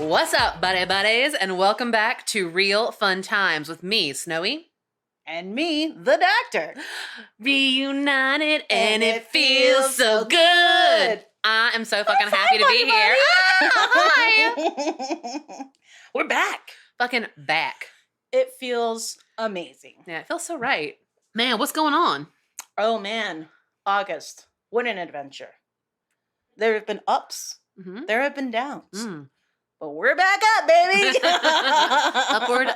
What's up, buddies, and welcome back to Real Fun Times with me, Snowy. And me, the doctor. Reunited, and it feels so good. I am so fucking happy to be here. Hi. We're back. Fucking back. It feels amazing. Yeah, it feels so right. Man, what's going on? Oh man, August. What an adventure. There have been ups. Mm-hmm. There have been downs. But we're back up, baby. Upward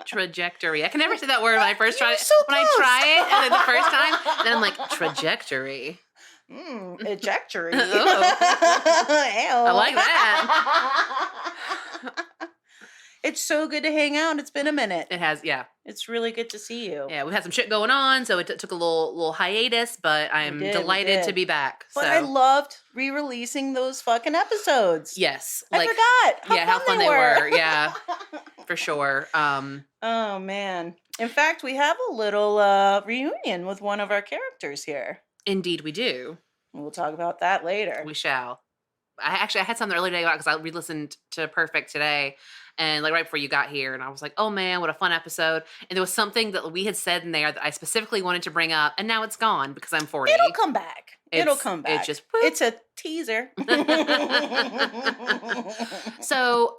trajectory. I can never say that word when I first try it. So when I try it and then the first time, then I'm like, trajectory. Ejectory. I like that. It's so good to hang out. It's been a minute. It has, yeah. It's really good to see you. Yeah, we've had some shit going on, so it took a little hiatus, but I'm delighted to be back. But I loved re-releasing those fucking episodes. Yes. I forgot how fun they were. Yeah, for sure. Oh, man. In fact, we have a little reunion with one of our characters here. Indeed we do. We'll talk about that later. We shall. I had something earlier today because I re-listened to Perfect today. And like right before you got here, and I was like, oh man, what a fun episode. And there was something that we had said in there that I specifically wanted to bring up, and now it's gone because I'm 40. It'll come back. It'll come back. It's a teaser. So,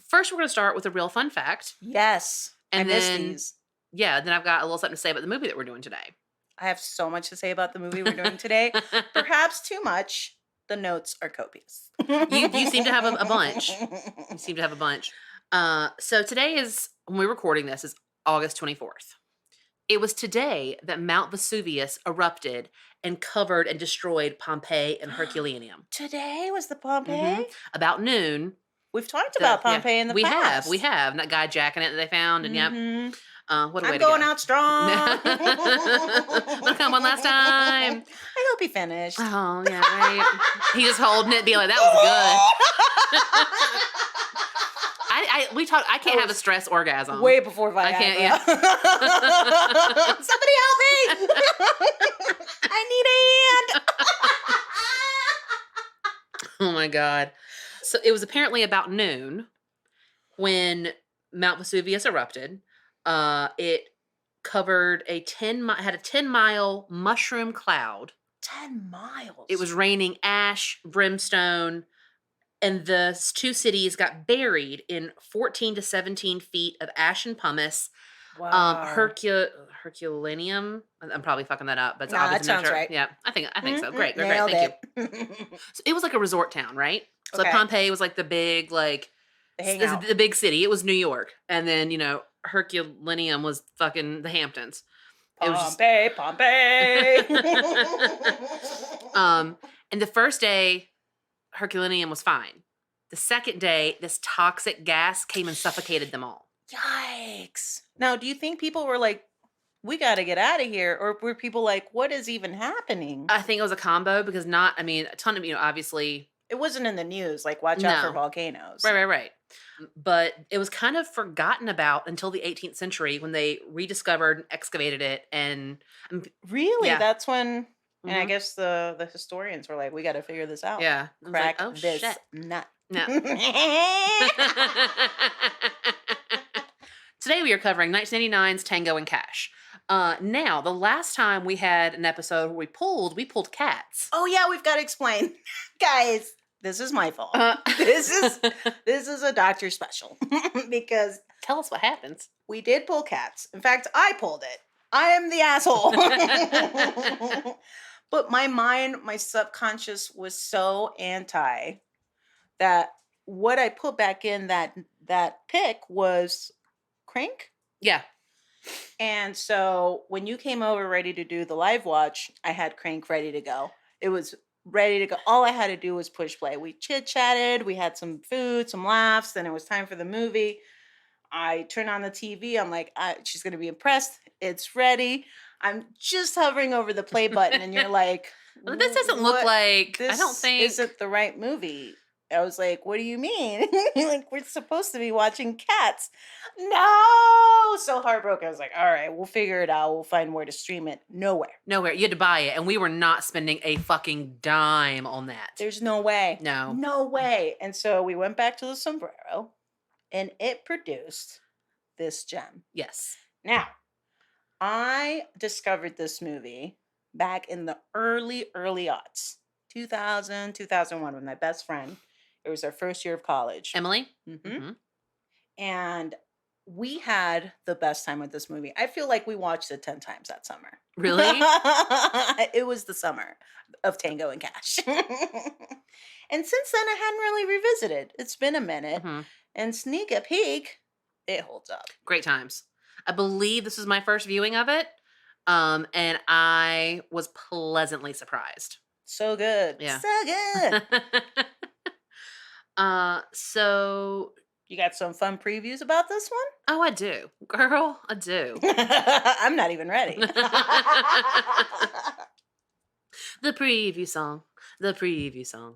first we're going to start with a real fun fact. Yes. And I then, miss these. Yeah, then I've got a little something to say about the movie that we're doing today. I have so much to say about the movie we're doing today. Perhaps too much. The notes are copious. You seem to have a bunch. You seem to have a bunch. So today is, when we're recording this, is August 24th. It was today that Mount Vesuvius erupted and covered and destroyed Pompeii and Herculaneum. Today was the Pompeii? Mm-hmm. About noon. We've talked about Pompeii in the past. We have. And that guy jacking it that they found. And yep. What a way I'm to go. going out strong. Wanna come one last time? I hope he finished. Oh, yeah, right. He just holding it, being like, that was good. I can't have a stress orgasm. Way before Viagra. I can't, yeah. Somebody help me. I need a hand. Oh my God. So it was apparently about noon when Mount Vesuvius erupted. It covered had a 10-mile mushroom cloud. 10 miles. It was raining ash, brimstone, and the two cities got buried in 14 to 17 feet of ash and pumice. Wow. Herculaneum. I'm probably fucking that up, but it's that sounds right. Yeah, I think so. Great. Nailed Thank you. So it was like a resort town, right? So Okay. Pompeii was like the big, the big city. It was New York, and then Herculaneum was fucking the Hamptons. It was Pompeii. And the first day, Herculaneum was fine. The second day, this toxic gas came and suffocated them all. Yikes. Now, do you think people were like, we got to get out of here? Or were people like, what is even happening? I think it was a combo because a ton of, obviously. It wasn't in the news, like, watch out for volcanoes. Right. But it was kind of forgotten about until the 18th century when they rediscovered and excavated it. And really? Yeah. That's when, and I guess the historians were like, we got to figure this out. Yeah. Crack this nut. No. Today we are covering 1989's Tango and Cash. Now, the last time we had an episode where we pulled cats. Oh yeah, we've got to explain. Guys, this is my fault. This is a doctor special because tell us what happens. We did pull cats. In fact, I pulled it. I am the asshole. But my mind, my subconscious was so anti that what I put back in that pick was Crank. Yeah. And so when you came over ready to do the live watch, I had Crank ready to go. It was ready to go. All I had to do was push play. We chit-chatted. We had some food, some laughs. Then it was time for the movie. I turn on the TV. I'm like, she's going to be impressed. It's ready. I'm just hovering over the play button. And you're like, well, this doesn't look like, I don't think. Isn't the right movie. I was like, what do you mean? Like, we're supposed to be watching Cats. No! So heartbroken. I was like, all right, we'll figure it out. We'll find where to stream it. Nowhere. Nowhere. You had to buy it, and we were not spending a fucking dime on that. There's no way. No. No way. And so we went back to the sombrero, and it produced this gem. Yes. Now, I discovered this movie back in the early aughts. 2000, 2001 with my best friend. It was our first year of college. Emily? Mm-hmm. And we had the best time with this movie. I feel like we watched it 10 times that summer. Really? It was the summer of Tango and Cash. And since then, I hadn't really revisited. It's been a minute. Mm-hmm. And sneak a peek, it holds up. Great times. I believe this was my first viewing of it. And I was pleasantly surprised. So good. Yeah. So good. So you got some fun previews about this one? Oh, I do. Girl, I do. I'm not even ready. The preview song. The preview song.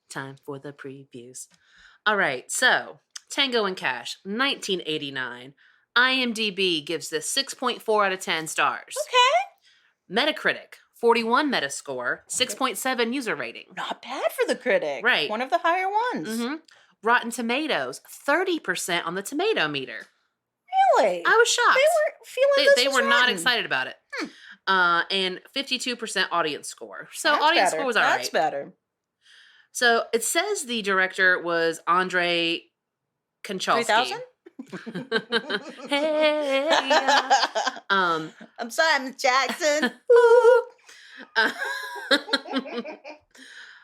Time for the previews. All right. So, Tango and Cash, 1989. IMDb gives this 6.4 out of 10 stars. Okay. Metacritic, 41 Metascore, 6.7 user rating. Not bad for the critic. Right. One of the higher ones. Mm-hmm. Rotten Tomatoes, 30% on the tomato meter. Really? I was shocked. They were feeling this They was were not rotten. excited about it. And 52% audience score. So That's audience better. score was all right. That's better. So it says the director was Andre Konchalski. 3000? Hey, I'm Simon Jackson.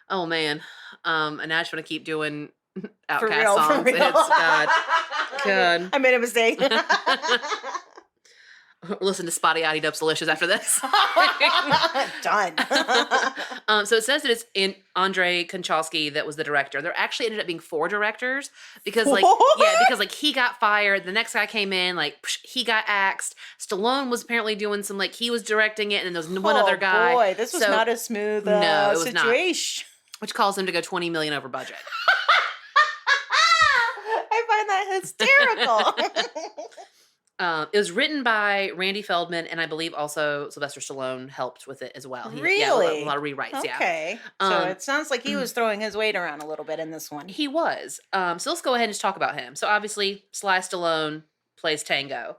Oh man. And now I just want to keep doing For Outcast real, songs. for real. It's God. I made a mistake. Listen to Spotty Oddy Dopes Delicious after this. Done. So it says that it's in Andre Konchalski that was the director. There actually ended up being 4 directors because because he got fired. The next guy came in, he got axed. Stallone was apparently doing some he was directing it, and then there was one other guy. Boy, this was not a smooth no, it was situation. Not. Which caused him to go $20 million over budget. I find that hysterical. It was written by Randy Feldman, and I believe also Sylvester Stallone helped with it as well. Really? Yeah, a lot of rewrites, yeah. Okay. So it sounds like he was throwing his weight around a little bit in this one. He was. So let's go ahead and just talk about him. So obviously, Sly Stallone plays Tango.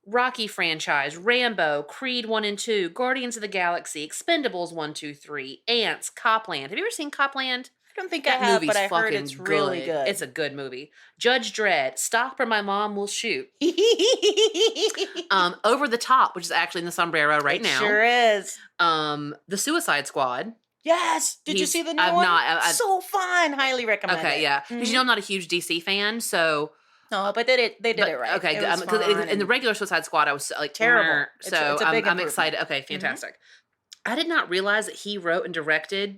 Rocky franchise, Rambo, Creed 1 and 2, Guardians of the Galaxy, Expendables 1, 2, 3, Ants, Copland. Have you ever seen Copland? I don't think I have, but I heard it's really good. It's a good movie. Judge Dredd, Stop or My Mom Will Shoot. Over the Top, which is actually in the sombrero right now. Sure is. The Suicide Squad. Yes. Did you see the new one? I've so fun. Highly recommend it. Okay, yeah. Because I'm not a huge DC fan, so... No, but they did it right. Okay, because in the regular Suicide Squad, I was terrible. So it's a big I'm excited. Okay, fantastic. I did not realize that he wrote and directed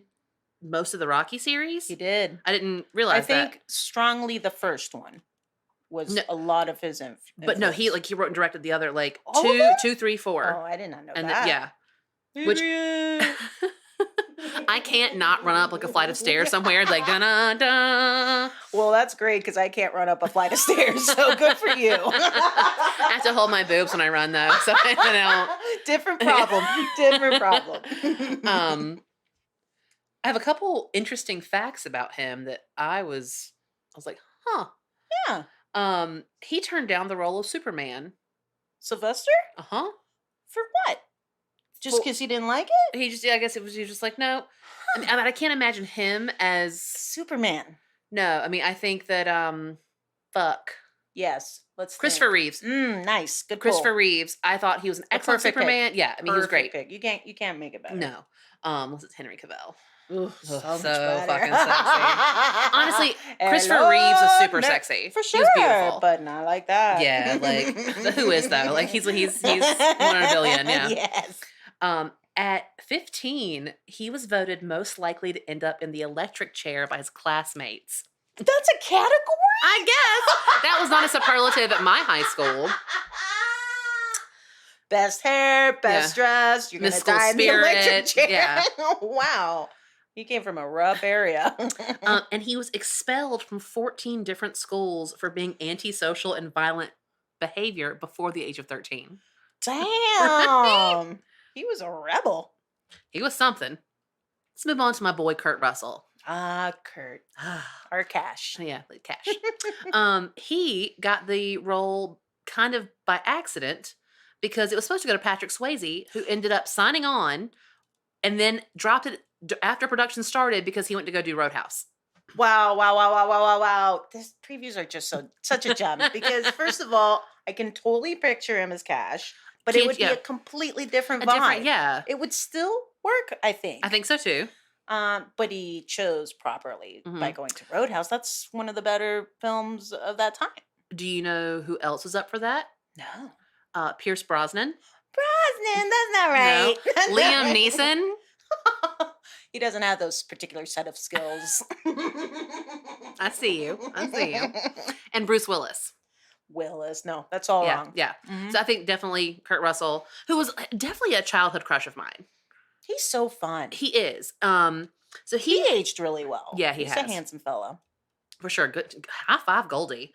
most of the Rocky series. He did. I didn't realize that. I think strongly the first one was a lot of his influence. But no, he wrote and directed the other All of 2, them? 2, 3, 4. Oh, I did not know and that. Yeah. Which I can't not run up a flight of stairs somewhere da-da-da. Well, that's great because I can't run up a flight of stairs, so good for you. I have to hold my boobs when I run though, so Different problem. I have a couple interesting facts about him that I was like, huh. Yeah. He turned down the role of Superman. Sylvester? Uh-huh. For what? Just because he didn't like it? I guess he was just like, no. I can't imagine him as Superman. No, I think that fuck. Yes. Christopher Reeves. Nice. Good Christopher pull. Reeves. I thought he was an excellent Superman. Pick. Yeah, he was great. Pick. You can't make it better. No. Unless it's Henry Cavill. Ooh, so much better. fucking sexy. Honestly, Christopher Reeves is super sexy. For sure. He's beautiful. But not like that. Yeah, who is though? He's 1 in a billion, yeah. Yes. At 15, he was voted most likely to end up in the electric chair by his classmates. That's a category? I guess. That was not a superlative at my high school. Best hair, best dress. You're going to die in the electric chair. Yeah. Wow. He came from a rough area. And he was expelled from 14 different schools for being antisocial and violent behavior before the age of 13. Damn. He was a rebel. He was something. Let's move on to my boy Kurt Russell. Kurt. Or Cash. Yeah, like Cash. He got the role kind of by accident because it was supposed to go to Patrick Swayze, who ended up signing on and then dropped it after production started because he went to go do Roadhouse. Wow. These previews are just such a gem because first of all, I can totally picture him as Cash, but it would be a completely different vibe. It would still work, I think. I think so too. But he chose properly by going to Roadhouse. That's one of the better films of that time. Do you know who else was up for that? No. Pierce Brosnan. Brosnan, that's not right. No. Liam Neeson. He doesn't have those particular set of skills. I see you. And Bruce Willis. No, that's all wrong. Yeah. So I think definitely Kurt Russell, who was definitely a childhood crush of mine. He's so fun. He is. So he aged really well. Yeah, He's a handsome fellow. For sure. Good. High five, Goldie.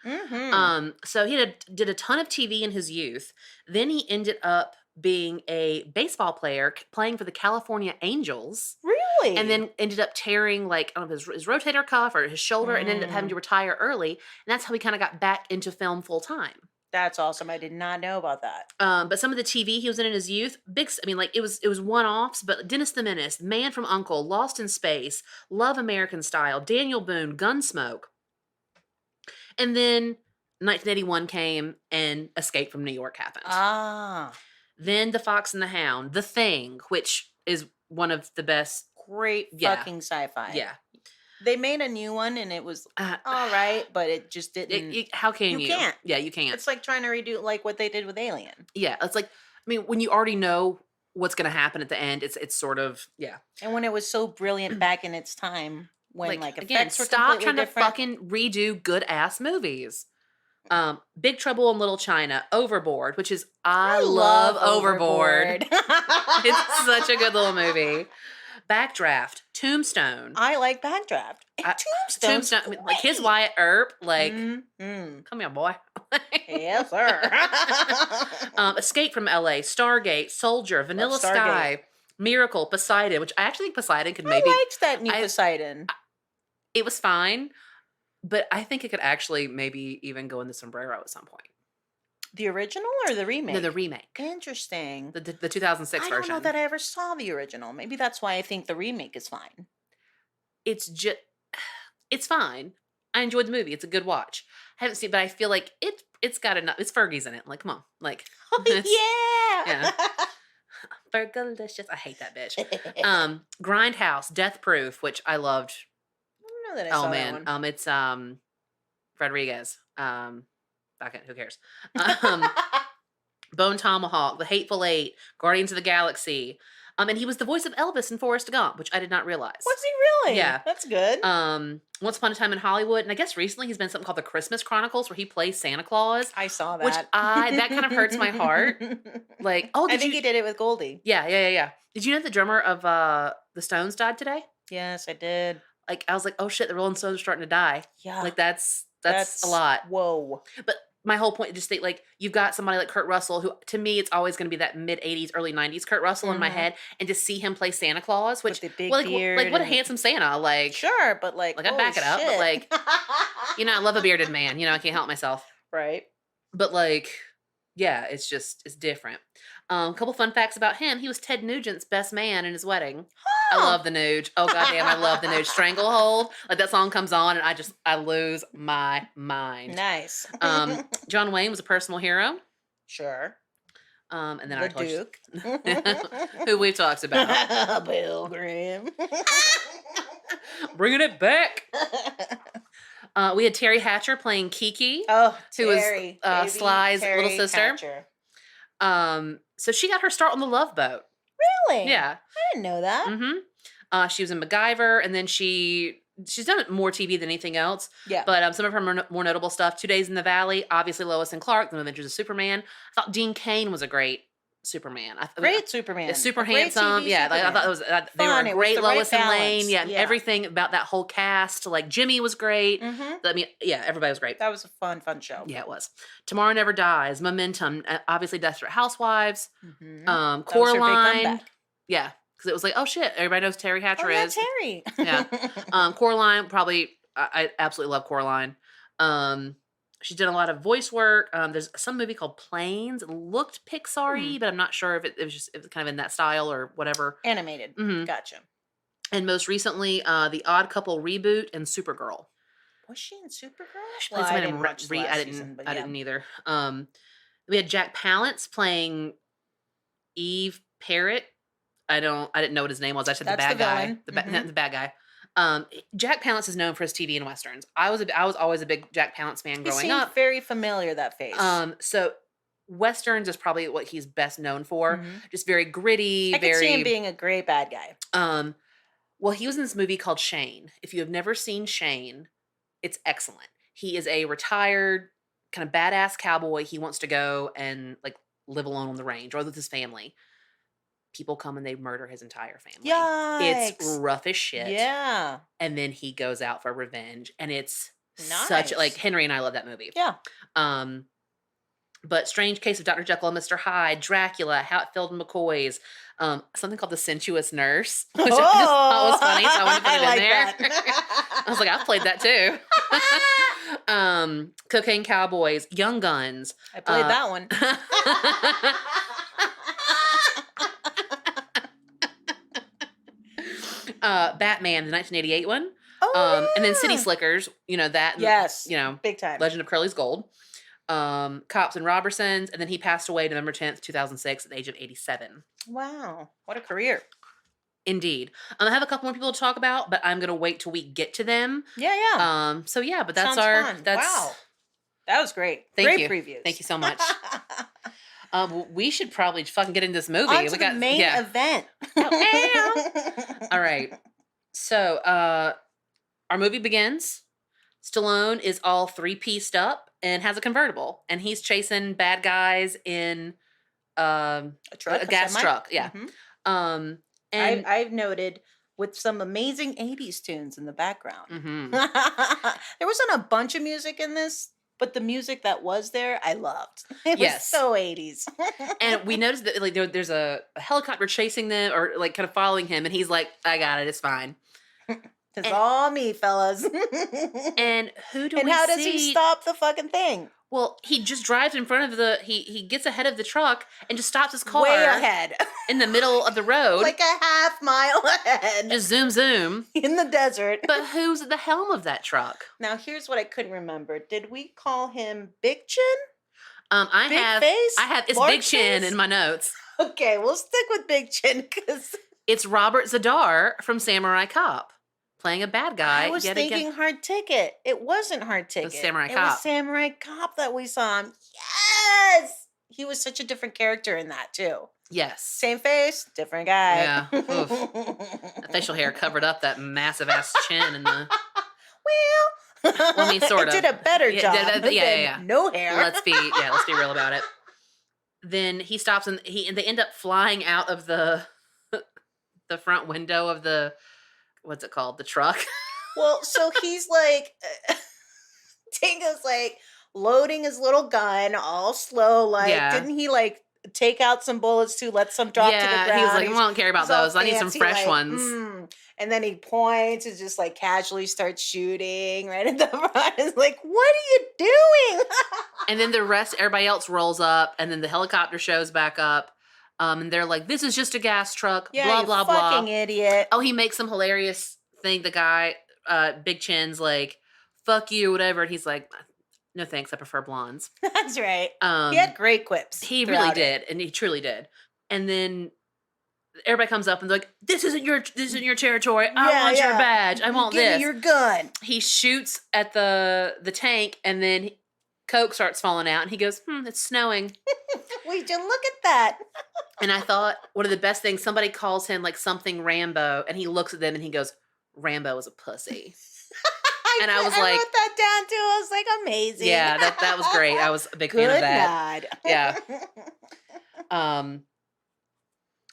So he did a ton of TV in his youth. Then he ended up being a baseball player playing for the California Angels. Really? And then ended up tearing like I don't know, his rotator cuff or his shoulder and ended up having to retire early. And that's how he kind of got back into film full time. That's awesome. I did not know about that. But some of the TV he was in his youth, it was one-offs, but Dennis the Menace, Man from U.N.C.L.E., Lost in Space, Love American Style, Daniel Boone, Gunsmoke. And then 1981 came and Escape from New York happened. Then The Fox and the Hound, The Thing, which is one of the best. Great fucking sci-fi. Yeah. They made a new one and it was all right, but it just didn't. How can you? You can't. Yeah, you can't. It's like trying to redo like what they did with Alien. Yeah, it's like, I mean, when you already know what's going to happen at the end, it's sort of, yeah. And when it was so brilliant back in its time, when like effects were stop trying different. to fucking redo good ass movies. Big Trouble in Little China, Overboard, which is I love Overboard. It's such a good little movie. Backdraft, Tombstone. I like Backdraft. Tombstone. I mean, like his Wyatt Earp, like, come here, boy. Yes, sir. Escape from LA, Stargate, Soldier, Vanilla Sky, Miracle, Poseidon, which I actually think Poseidon could maybe. I liked that new Poseidon. It was fine, but I think it could actually maybe even go in the sombrero at some point. The original or the remake? No, the remake. Interesting. The 2006 version. I don't know that I ever saw the original. Maybe that's why I think the remake is fine. It's fine. I enjoyed the movie. It's a good watch. I haven't seen it, but I feel like it's got enough. It's Fergie's in it. Like, come on. Like, yeah. Fergalicious. I hate that bitch. Grindhouse, Death Proof, which I loved. I don't know that I saw that one. It's Rodriguez. Who cares? Bone Tomahawk, The Hateful Eight, Guardians of the Galaxy. And he was the voice of Elvis in Forrest Gump, which I did not realize. Was he really? Yeah. That's good. Once Upon a Time in Hollywood, and I guess recently he's been in something called The Christmas Chronicles, where he plays Santa Claus. I saw that. Which that kind of hurts my heart. Like, I think he did it with Goldie. Yeah. Did you know the drummer of the Stones died today? Yes, I did. Like, I was like, oh shit, the Rolling Stones are starting to die. Yeah. Like, that's a lot. Whoa. But my whole point is just think like you've got somebody like Kurt Russell, who to me it's always going to be that mid '80s, early '90s Kurt Russell in my head, and to see him play Santa Claus, which with the big beard, like what a handsome Santa, like sure, but like I back it up, but like I love a bearded man, I can't help myself, right? But like, yeah, it's different. Couple fun facts about him: he was Ted Nugent's best man in his wedding. I love the Nuge. Oh goddamn, I love the Nuge. Stranglehold. Like that song comes on and I lose my mind. Nice. John Wayne was a personal hero. Sure. And then the Duke. Who we've talked about. Pilgrim. Bringing it back. We had Terri Hatcher playing Kiki. Oh, who was Sly's little sister. Hatcher. So she got her start on the Love Boat. Really? Yeah. I didn't know that. Mm-hmm. She was in MacGyver, and then she's done more TV than anything else. Yeah. But some of her more notable stuff: 2 Days in the Valley, obviously Lois and Clark, The Adventures of Superman. I thought Dean Cain was a great Superman. Great Superman. Super A great handsome. TV Yeah, I thought it Superman. was they were Fun, it was great. the right Lois and Lane. balance. Yeah, Yeah. everything about that whole cast. Like Jimmy was great. I mean, yeah, everybody was great. That was a fun show. Yeah, it was. Tomorrow Never Dies. Momentum. Obviously, Desperate Housewives. That was her big Coraline. comeback. Yeah, because it was like, oh shit, everybody knows Terri Hatcher is. Terri. Yeah. Coraline, probably, I absolutely love Coraline. She's done a lot of voice work. There's some movie called Planes. It looked Pixar-y, but I'm not sure if it was kind of in that style or whatever. Animated. Gotcha. And most recently, The Odd Couple reboot and Supergirl. Was she in Supergirl? She played somebody in I didn't either. We had Jack Palance playing Eve Parrott. I didn't know what his name was. I said the bad guy. The bad guy. Jack Palance is known for his TV and westerns. I was always a big Jack Palance fan growing up. Very familiar, that face. So westerns is probably what he's best known for. Just very gritty. I could see him being a great bad guy. Well, he was in this movie called Shane. If you have never seen Shane, it's excellent. He is a retired kind of badass cowboy. He wants to go and like live alone on the range or with his family. People come and they murder his entire family. Yikes. It's rough as shit. Yeah. And then he goes out for revenge. And it's Nice. such like Henry and I love that movie. Yeah. But Strange Case of Dr. Jekyll and Mr. Hyde, Dracula, Hatfield and McCoy's, something called The Sensuous Nurse, which I just thought was funny, so I wanted to put it in there. That. I was like, I've played that too. Cocaine Cowboys, Young Guns. I played that one. Batman, the 1988 one. Oh, And then City Slickers, you know that. Yes. You know, big time. Legend of Curly's Gold. Cops and Robertsons, and then he passed away November 10th, 2006 at the age of 87. Wow. What a career. Indeed. I have a couple more people to talk about, but I'm going to wait till we get to them. Yeah. So yeah, but that's Sounds fun. that's wow. That was great. Thank great you. previews. Thank you so much. We should probably fucking get into this movie. On to the main event. All right. So, our movie begins. Stallone is all three-pieced up and has a convertible, and he's chasing bad guys in a gas truck. Yeah. And I've noted with some amazing 80s tunes in the background. There wasn't a bunch of music in this, but the music that was there, I loved. It was so 80s. And we noticed that like there's a helicopter chasing them or like kind of following him, and he's like, "I got it, it's fine." It's all me, fellas. And who do we see? And how does he stop the fucking thing? Well, he just drives in front of he gets ahead of the truck and just stops his car. Way ahead. In the middle of the road. Like a half mile ahead. Just zoom. In the desert. But who's at the helm of that truck? Now, here's what I couldn't remember. Did we call him Big Chin? I have it's Big Chin in my notes. Okay, we'll stick with Big Chin because it's Robert Zadar from Samurai Cop. Playing a bad guy. I was thinking Hard Ticket. It wasn't Hard Ticket. Samurai Cop. It was Samurai Cop that we saw him. Yes! He was such a different character in that, too. Yes. Same face, different guy. Yeah. That facial hair covered up that massive ass chin and the... Well, I mean, sort of. It did a better job. Yeah. No hair. Let's be real about it. Then he stops and they end up flying out of the front window of the... What's it called? The truck. Well, so he's like, Tango's like loading his little gun all slow. Like, didn't he like take out some bullets to let some drop to the ground? He was like, I don't care about those. I need some fresh ones. And then he points and just like casually starts shooting right at the front. It's like, what are you doing? And then everybody else rolls up, and then the helicopter shows back up. And they're like, this is just a gas truck, blah, blah, blah. Fucking idiot. Oh, he makes some hilarious thing. The guy, Big Chin's like, fuck you, whatever. And he's like, no thanks, I prefer blondes. That's right. He had great quips. He really did, and he truly did. And then everybody comes up and they're like, this isn't your territory. I want your badge. I want Give this. me your gun. He shoots at the tank, and then Coke starts falling out, and he goes, it's snowing. Would you look at that? And I thought one of the best things, somebody calls him like something Rambo, and he looks at them and he goes, Rambo is a pussy. And I was like, I wrote that down too. I was like, amazing. Yeah, that was great. I was a big fan of that. Good God. Yeah.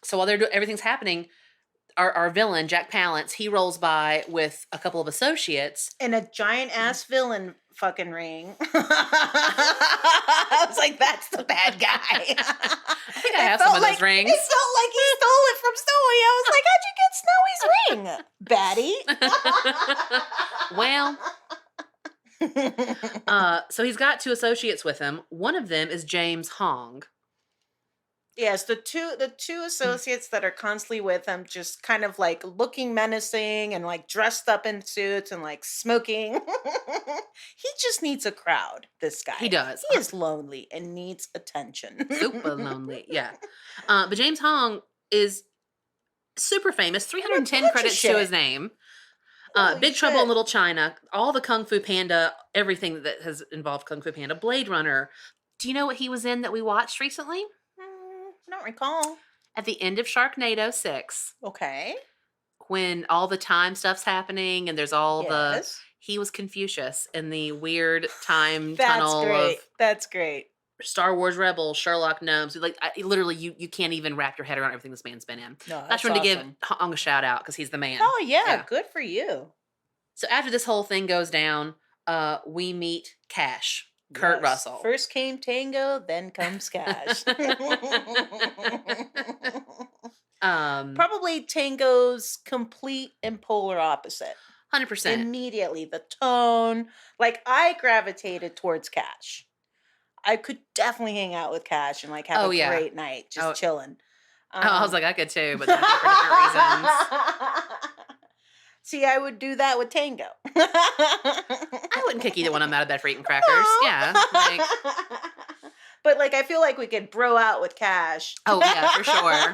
So while everything's happening, our villain, Jack Palance, he rolls by with a couple of associates. In a giant ass villain fucking ring. I was like, that's the bad guy. I think I have some of those rings. It felt like he stole it from Snowy. I was like, how'd you get Snowy's ring? Baddie. So he's got two associates with him. One of them is James Hong. Yes, the two associates that are constantly with him, just kind of like looking menacing and like dressed up in suits and like smoking. He just needs a crowd, this guy. He does. He is lonely and needs attention. Super lonely, yeah. But James Hong is super famous. 310 credits to his name. Big Trouble in Little China, all the Kung Fu Panda, everything that has involved Kung Fu Panda, Blade Runner. Do you know what he was in that we watched recently? I don't recall. At the end of Sharknado 6. Okay. When all the time stuff's happening and there's all he was Confucius in the weird time tunnel of That's great. Star Wars Rebels, Sherlock Gnomes. Like literally you can't even wrap your head around everything this man's been in. No, I just wanted to give Hong a shout out because he's the man. Oh yeah, good for you. So after this whole thing goes down, we meet Cash. Kurt Russell. First came Tango, then comes Cash. Probably Tango's complete and polar opposite. 100%. Immediately, the tone. Like, I gravitated towards Cash. I could definitely hang out with Cash and like have a great night, just chilling. I was like, I could too, but for different reasons. See, I would do that with Tango. I wouldn't kick either one of them out of bed for eating crackers. No. Yeah. But like, I feel like we could bro out with Cash. Oh yeah, for sure.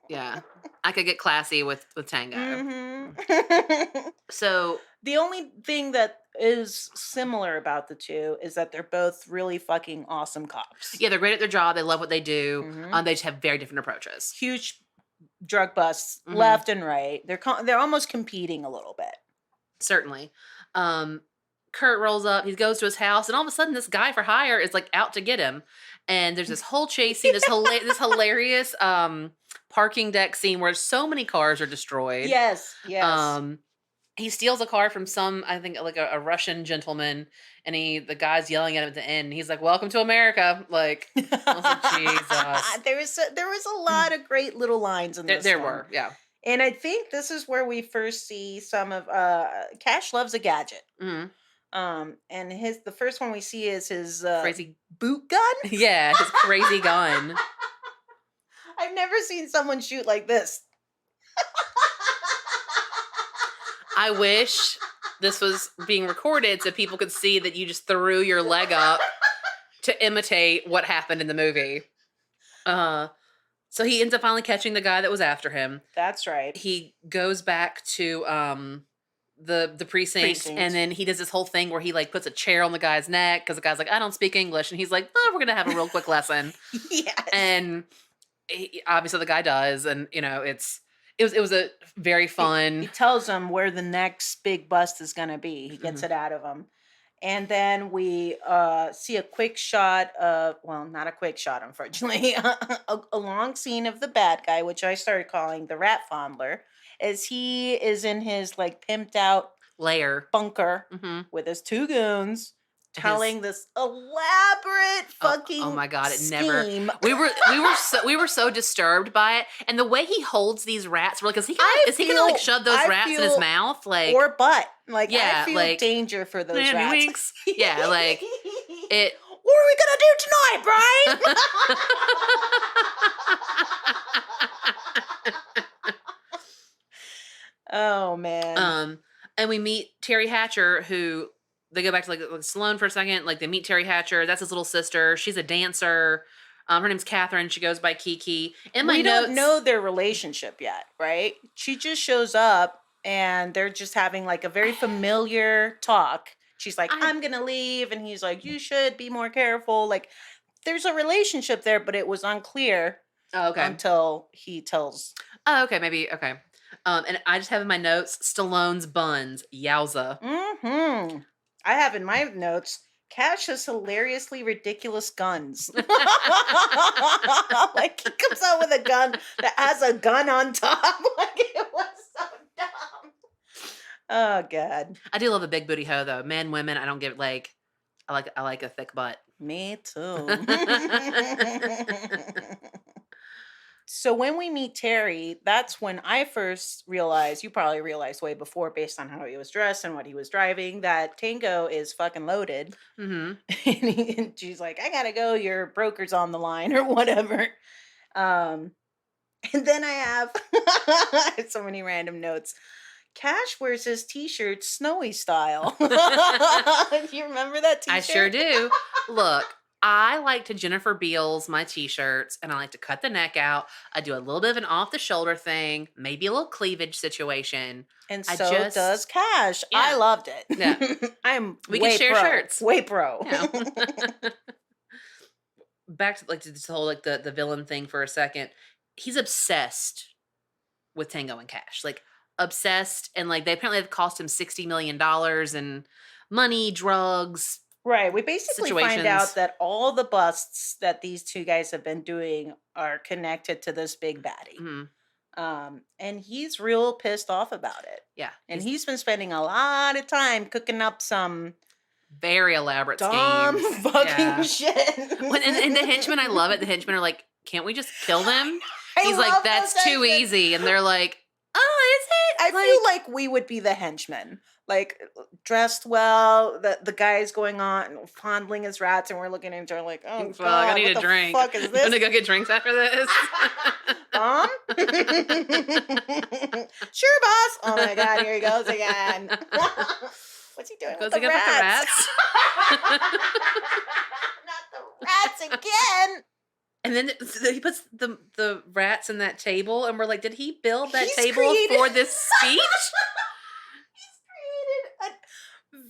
Yeah. I could get classy with Tango. Mm-hmm. So the only thing that is similar about the two is that they're both really fucking awesome cops. Yeah, they're great at their job. They love what they do. Mm-hmm. They just have very different approaches. Huge drug busts left and right. They're almost competing a little bit. Certainly. Kurt rolls up. He goes to his house, and all of a sudden, this guy for hire is like out to get him. And there's this whole chase scene, this hilarious parking deck scene where so many cars are destroyed. Yes. He steals a car from I think like a Russian gentleman, and the guy's yelling at him at the end. And he's like, "Welcome to America!" Like, I was like, Jesus. There was a lot of great little lines in this. There were, yeah. And I think this is where we first see some of Cash loves a gadget. Mm-hmm. And the first one we see is his crazy boot gun. Yeah, his crazy gun. I've never seen someone shoot like this. I wish this was being recorded so people could see that you just threw your leg up to imitate what happened in the movie. So he ends up finally catching the guy that was after him. That's right. He goes back to the precinct, and then he does this whole thing where he like puts a chair on the guy's neck because the guy's like, I don't speak English, and he's like, oh, we're gonna have a real quick lesson. Yes. And obviously the guy does, and it was a very fun. He tells him where the next big bust is gonna be. He gets it out of him. And then we see a quick shot of, well, not a quick shot, unfortunately, a long scene of the bad guy, which I started calling the rat fondler, as he is in his like pimped out lair bunker with his two goons, telling this elaborate fucking oh my god, it scheme. Never we were so disturbed by it, and the way he holds these rats, we're like, is he gonna like shove those rats in his mouth, like, or butt, like, yeah, I feel like danger for those rats. Winks. Yeah, like it. What are we gonna do tonight, Brian? Oh man. And we meet Terri Hatcher, who they go back to like Stallone for a second. Like they meet Terri Hatcher. That's his little sister. She's a dancer. Her name's Catherine. She goes by Kiki. We don't know their relationship yet, right? She just shows up and they're just having like a very familiar talk. She's like, I'm going to leave. And he's like, you should be more careful. Like there's a relationship there, but it was unclear. Oh, okay. Until he tells. Oh, okay. Maybe. Okay. And I just have in my notes, Stallone's buns. Yowza. Mm-hmm. I have in my notes, Cash has hilariously ridiculous guns. Like he comes out with a gun that has a gun on top. Like it was so dumb. Oh God. I do love a big booty hoe though. Men, women, I don't give like I like a thick butt. Me too. So when we meet Terry, that's when I first realized, you probably realized way before based on how he was dressed and what he was driving, that Tango is fucking loaded. Mm-hmm. And she's like, I gotta go, your broker's on the line or whatever. And then I have so many random notes. Cash wears his t-shirt snowy style. Do you remember that t-shirt? I sure do. Look, I like to Jennifer Beals my t-shirts, and I like to cut the neck out. I do a little bit of an off-the-shoulder thing, maybe a little cleavage situation. And so does Cash. Yeah. I loved it. Yeah. We way can share pro. shirts. Way pro. Yeah. Back to like this whole like the villain thing for a second. He's obsessed with Tango and Cash. Like obsessed, and like they apparently have cost him $60 million in money, drugs. Right. We basically find out that all the busts that these two guys have been doing are connected to this big baddie. Mm-hmm. And he's real pissed off about it. Yeah. And he's been spending a lot of time cooking up some very elaborate dumb schemes. fucking shit. And the henchmen, I love it. The henchmen are like, can't we just kill them? He's love like, that's those too henchmen. easy. And they're like, oh, is it? I feel like we would be the henchmen. Like dressed well, the guy's going on fondling his rats, and we're looking at each other like, oh fuck, God, I need what a drink. The fuck is I'm this? gonna go get drinks after this. Sure, boss. Oh my God, here he goes again. What's he doing with the rats? Not the rats again. And then he puts the rats in that table, and we're like, did he build that He's table created- for this speech? He's created a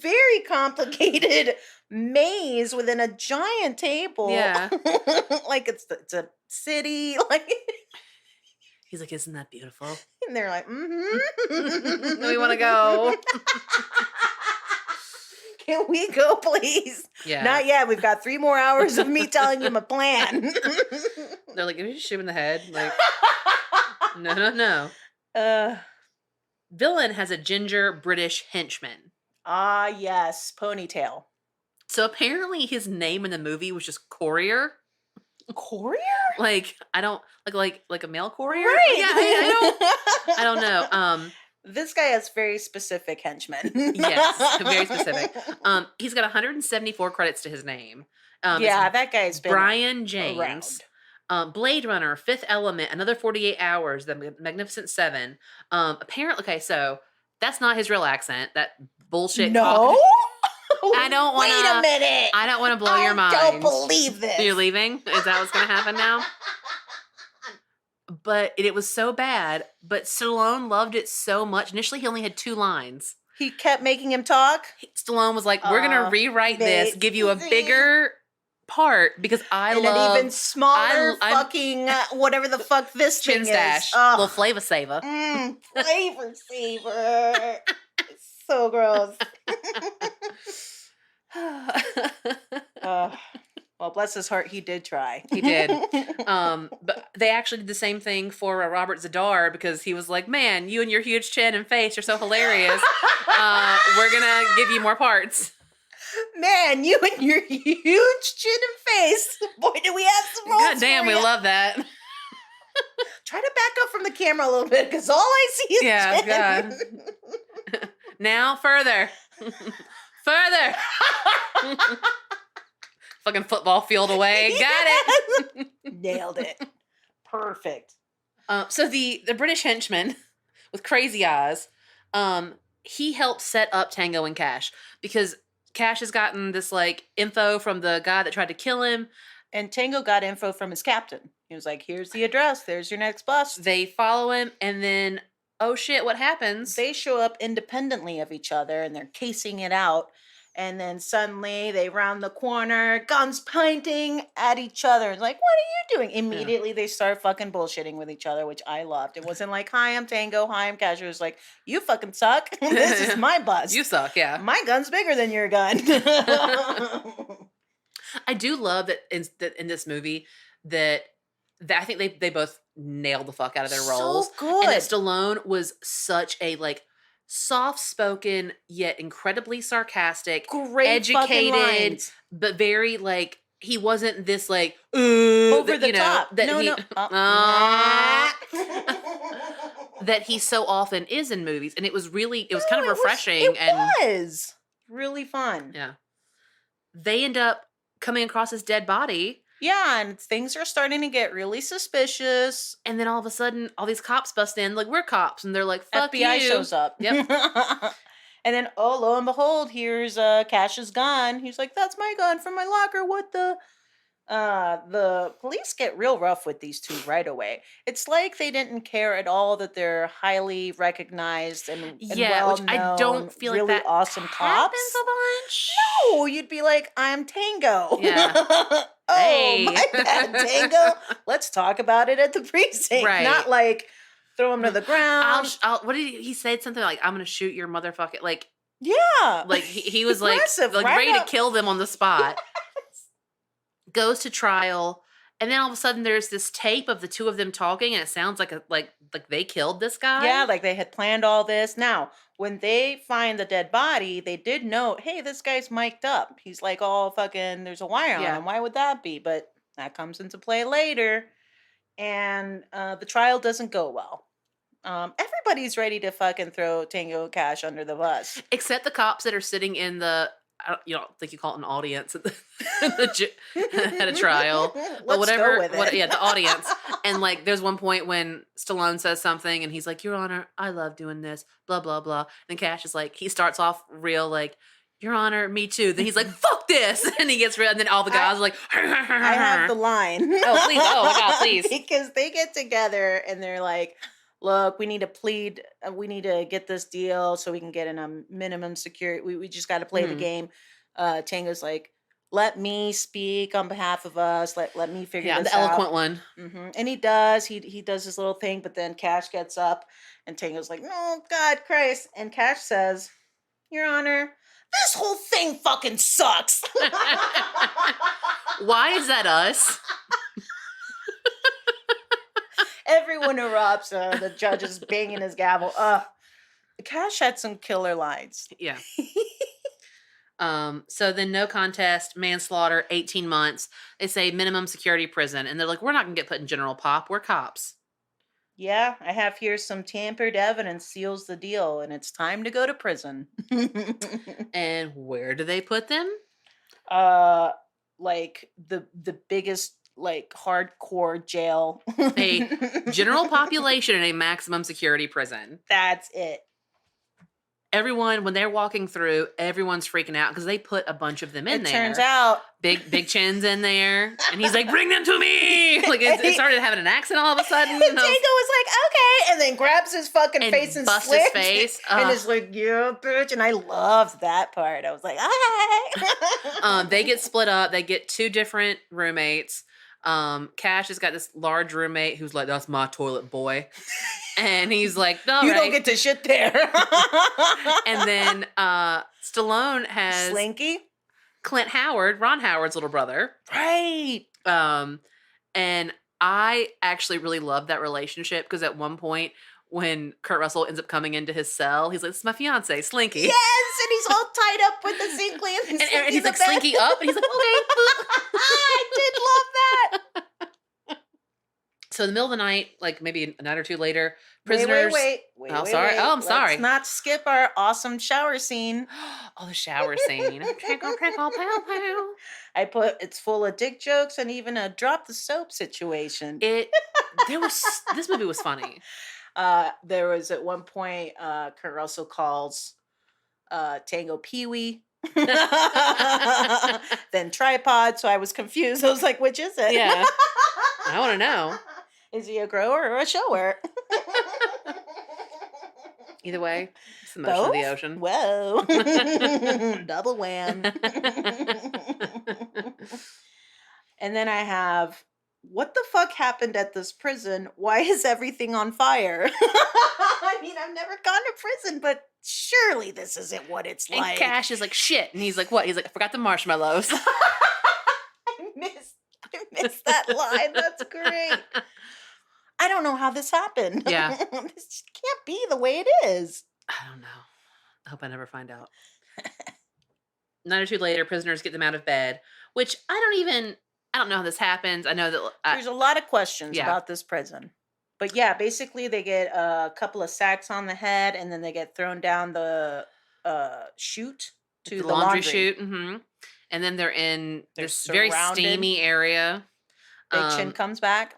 very complicated maze within a giant table. Yeah. Like it's a city. Like He's like, isn't that beautiful? and they're like, mm-hmm. We want to go. Can we go, please? Yeah. Not yet. We've got 3 more hours of me telling you my plan. They're like, can we just shoot him in the head? Like, no. Villain has a ginger British henchman. Ah, yes. Ponytail. So apparently his name in the movie was just Courier. Courier? Like, I don't like a mail courier? Right. Yeah, I don't know. This guy has very specific henchmen. Yes, very specific. He's got 174 credits to his name. Yeah, that guy's been Brian James. Blade Runner, Fifth Element, Another 48 Hours, The Magnificent Seven. Apparently, okay, so that's not his real accent. That bullshit. No? I don't want to. Wait a minute. I don't want to blow your mind. I don't believe this. You're leaving? Is that what's going to happen now? But it was so bad. But Stallone loved it so much. Initially, he only had 2 lines. He kept making him talk? Stallone was like, we're going to rewrite this, give you a bigger part, because I and love... an even smaller fucking, whatever the fuck this chin thing stash. is. Oh. Little flavor saver. Flavor saver. It's so gross. Well, bless his heart, he did try. He did. But they actually did the same thing for Robert Zadar, because he was like, man, you and your huge chin and face are so hilarious. We're going to give you more parts. Man, you and your huge chin and face. Boy, do we have some roles. God damn, we love that. Try to back up from the camera a little bit, because all I see is chin. God. Now, further. Further. Fucking football field away. Got it. Nailed it. Perfect. So the British henchman with crazy eyes, he helped set up Tango and Cash, because Cash has gotten this like info from the guy that tried to kill him. And Tango got info from his captain. He was like, here's the address. There's your next bus. They follow him, and then, oh shit, what happens? They show up independently of each other, and they're casing it out. And then suddenly they round the corner, guns pointing at each other. It's like, what are you doing? Immediately they start fucking bullshitting with each other, which I loved. It wasn't like, hi, I'm Tango, hi, I'm Cash. It was like, you fucking suck. This is my bus. You suck, yeah. My gun's bigger than your gun. I do love that in this movie that I think they both nailed the fuck out of their roles. So good. And that Stallone was such a like soft-spoken yet incredibly sarcastic, Great educated, but very like he wasn't this like over the top. That No, he, no. that he so often is in movies, and it was kind of refreshing. It was really fun. Yeah, they end up coming across his dead body. Yeah, and things are starting to get really suspicious. And then all of a sudden, all these cops bust in, like, we're cops. And they're like, fuck FBI you. shows up. Yep. And then, oh, lo and behold, here's Cash's gun. He's like, that's my gun from my locker. What the? The police get real rough with these two right away. It's like they didn't care at all that they're highly recognized and well-known, which I don't feel really like that awesome happens cops. a bunch. No, you'd be like, I'm Tango. Yeah. Oh, Hey. my bad, Tango. Let's talk about it at the precinct. Right. Not like throw him to the ground. What did he said? Something like, I'm going to shoot your motherfucking, like, Yeah. like he was like Aggressive, right ready up. to kill them on the spot. Goes to trial. And then all of a sudden there's this tape of the two of them talking, and it sounds like like they killed this guy. Yeah, like they had planned all this. Now, when they find the dead body, they did note, hey, this guy's mic'd up. He's like, all fucking, there's a wire on Yeah. him. Why would that be? But that comes into play later. And the trial doesn't go well. Everybody's ready to fucking throw Tango Cash under the bus. Except the cops that are sitting in the, you don't think you call it an audience at at a trial, but Let's whatever. go with it. Yeah, the audience. And like, there's one point when Stallone says something, and he's like, "Your Honor, I love doing this." Blah blah blah. And Cash is like, he starts off real like, "Your Honor, me too." Then he's like, "Fuck this," and he gets real. And then all the guys are like, I have the line. Oh please! Oh my God, please! Because they get together and they're like, look, we need to plead. We need to get this deal so we can get in a minimum security. We just got to play the Mhm. game. Tango's like, let me speak on behalf of us. Let me figure Yeah, this the out. eloquent one. And he does. He does his little thing, but then Cash gets up and Tango's like, oh, God, Christ. And Cash says, Your Honor, this whole thing fucking sucks. Why is that us? Everyone erupts. The judge is banging his gavel. Cash had some killer lines. Yeah. So then no contest, manslaughter, 18 months. They say minimum security prison. And they're like, we're not going to get put in general pop. We're cops. Yeah, I have here some tampered evidence seals the deal, and it's time to go to prison. And where do they put them? Like the biggest, like, hardcore jail. A general population in a maximum security prison. That's it. Everyone, when they're walking through, everyone's freaking out because they put a bunch of them in there. It turns out Big Chin's in there. And he's like, bring them to me. Like, it started having an accent all of a sudden. Tango was like, okay, and then grabs his fucking And face and busts slips his face. and Ugh. is like, yeah, bitch. And I loved that part. I was like, okay. They get split up. They get two different roommates. Cash has got this large roommate who's like, that's my toilet boy. And he's like, all you right. don't get to shit there. And then Stallone has Slinky. Clint Howard, Ron Howard's little brother. Right. And I actually really love that relationship because at one point when Kurt Russell ends up coming into his cell, he's like, this is my fiance, Slinky. Yes, and he's all tied up with the Slinky. And he's like, Slinky up. And he's like, okay. I did love that. So in the middle of the night, like maybe a night or two later, prisoners. Wait. Oh, sorry. Oh, I'm sorry. Let's not skip our awesome shower scene. Oh, the shower scene. Crackle, crackle, pow, pow. I put it's full of dick jokes and even a drop the soap situation. This movie was funny. There was at one point, Kurt Russell calls Tango Pee-wee. Then tripod, so I was confused. I was like, which is it? Yeah. I want to know. Is he a grower or a shower? Either way, it's the motion of the Both? ocean. Whoa. Double wham. And then I have, what the fuck happened at this prison? Why is everything on fire? I mean, I've never gone to prison, but surely this isn't what it's And like. Cash is like, shit. And he's like, what? He's like, I forgot the marshmallows. I missed that line. That's great. I don't know how this happened. Yeah. This can't be the way it is. I don't know. I hope I never find out. Night or two later, prisoners get them out of bed, which I don't know how this happens. I know that There's a lot of questions yeah. about this prison. But yeah, basically they get a couple of sacks on the head and then they get thrown down the chute to the laundry chute. Mm-hmm. And then they're in this very surrounded. steamy area. Big Chin comes back.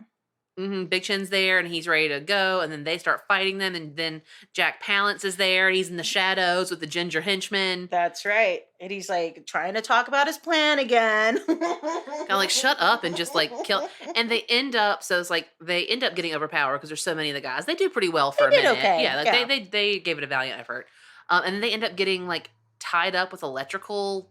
Big Chin's there and he's ready to go. And then they start fighting them. And then Jack Palance is there. And he's in the shadows with the ginger henchmen. That's right. And he's like trying to talk about his plan again. Kind of like, shut up and just like kill. And they end up, so it's like they end up getting overpowered because there's so many of the guys. They do pretty well for a minute. Okay. Yeah, like they gave it a valiant effort. And then they end up getting like tied up with electrical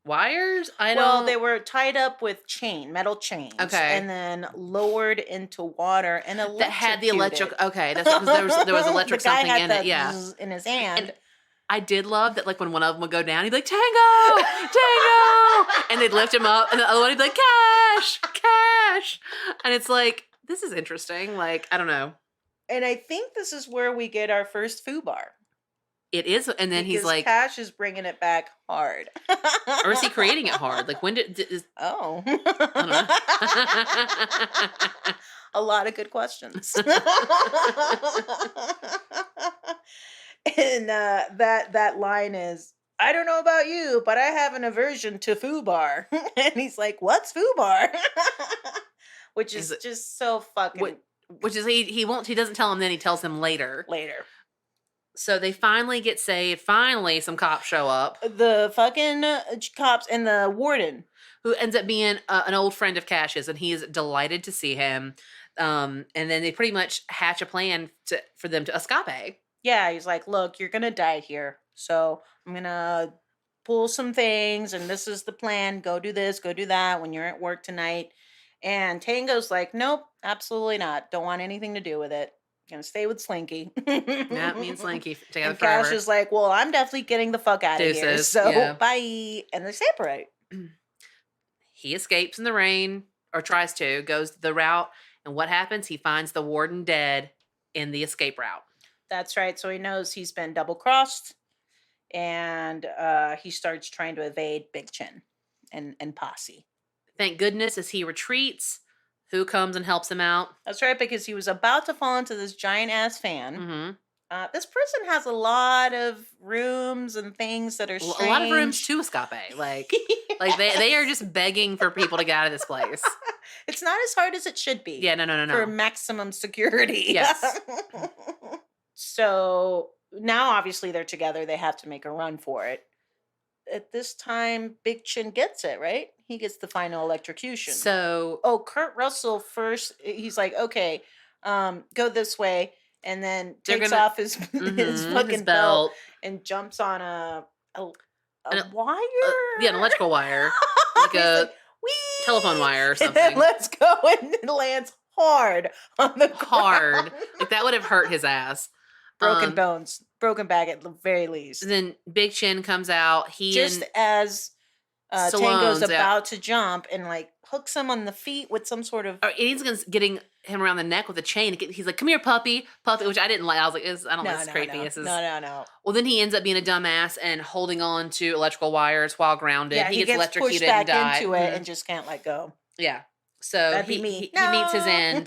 wires. Well, they were tied up with metal chains. Okay. And then lowered into water and electrocuted. That had the electric. Okay, that's because there was electric the guy something had in it. Yeah, in his hand. And I did love that. Like when one of them would go down, he'd be like, "Tango, Tango," and they'd lift him up, and the other one he'd be like, "Cash, Cash," and it's like, this is interesting. Like, I don't know. And I think this is where we get our first FUBAR. It is, and then he's like, Cash is bringing it back hard. or is he creating it hard? Like when Oh. I don't know. A lot of good questions. And that line is, I don't know about you, but I have an aversion to FUBAR. And he's like, what's FUBAR? Which is just so fucking... Which is, he doesn't tell him then, he tells him later. So they finally get saved. Finally, some cops show up. The fucking cops and the warden. Who ends up being an old friend of Cash's, and he is delighted to see him. And then they pretty much hatch a plan for them to escape. Yeah, he's like, look, you're going to die here. So I'm going to pull some things, and this is the plan. Go do this, go do that when you're at work tonight. And Tango's like, nope, absolutely not. Don't want anything to do with it. Gonna stay with Slinky. Yeah, me and Slinky together and forever. Cash is like, well, I'm definitely getting the fuck out of here. So bye. And they separate. He escapes in the rain, or tries to, goes the route. And what happens? He finds the warden dead in the escape route. That's right. So he knows he's been double crossed. And he starts trying to evade Big Chin and Posse. Thank goodness, as he retreats, who comes and helps him out? That's right, because he was about to fall into this giant ass fan. Mm-hmm. This prison has a lot of rooms and things that are strange. A lot of rooms to escape. Like they are just begging for people to get out of this place. It's not as hard as it should be. Yeah, no. For maximum security. Yes. So now, obviously, they're together. They have to make a run for it. At this time, Big Chin gets it, right? He gets the final electrocution. So... Oh, Kurt Russell first, he's like, okay, go this way. And then takes off his fucking belt and jumps on a wire? Yeah, an electrical wire. Like a telephone wire or something. And then let's go, and it lands hard on the ground. Like that would have hurt his ass. Broken bones, broken back at the very least. Then Big Chin comes out. As Tango's about to jump and like hooks him on the feet with some sort of. He's getting him around the neck with a chain. He's like, "Come here, puppy," which I didn't like. I was like, "I don't know, this is creepy." No. Well, then he ends up being a dumbass and holding on to electrical wires while grounded. Yeah, he gets pushed electrocuted back and dies. into it and just can't let go. Yeah. So That'd be me. He meets his end.